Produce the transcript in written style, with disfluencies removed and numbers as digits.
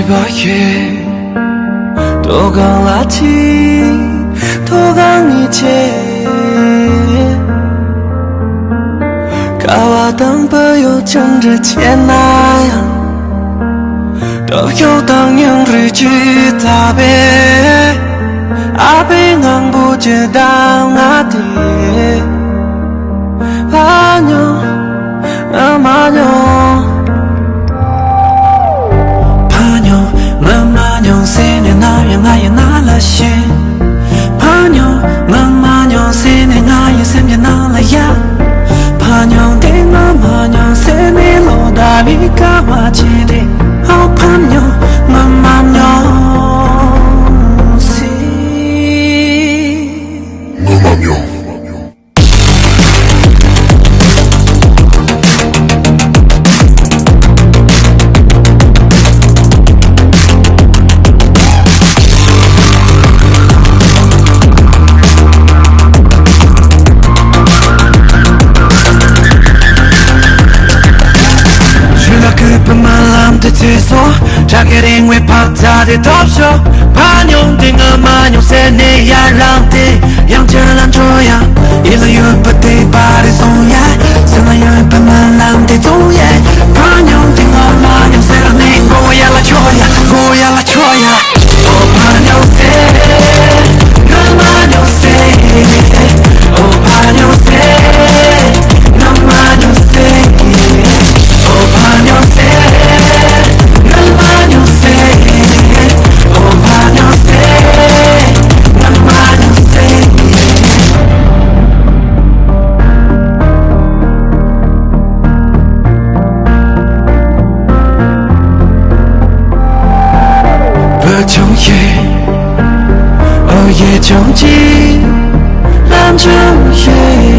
바에 도강라티 도강이제 가와당 버요 정着前来都有当年日记大悲阿悲能不知道哪里阿牛阿妈牛怕牛我妈牛谁呢那样爱也拿了些怕牛我妈牛谁呢爱也身边拿了呀怕牛的我妈牛谁呢老大里干嘛去的好怕牛我妈牛자기 링we 파타데 톱쇼 반용 띵어 만용 세네 야랑데 양절란 조야 일로 유빠데 바리 소야 세나 유빠만 람데 도야 반용 띵어 만용 세네 고야라 조야 고야라 조야 오 반용 세 너만용 세 오 반용 세 너만용 세오 반용 세 정지 난 정예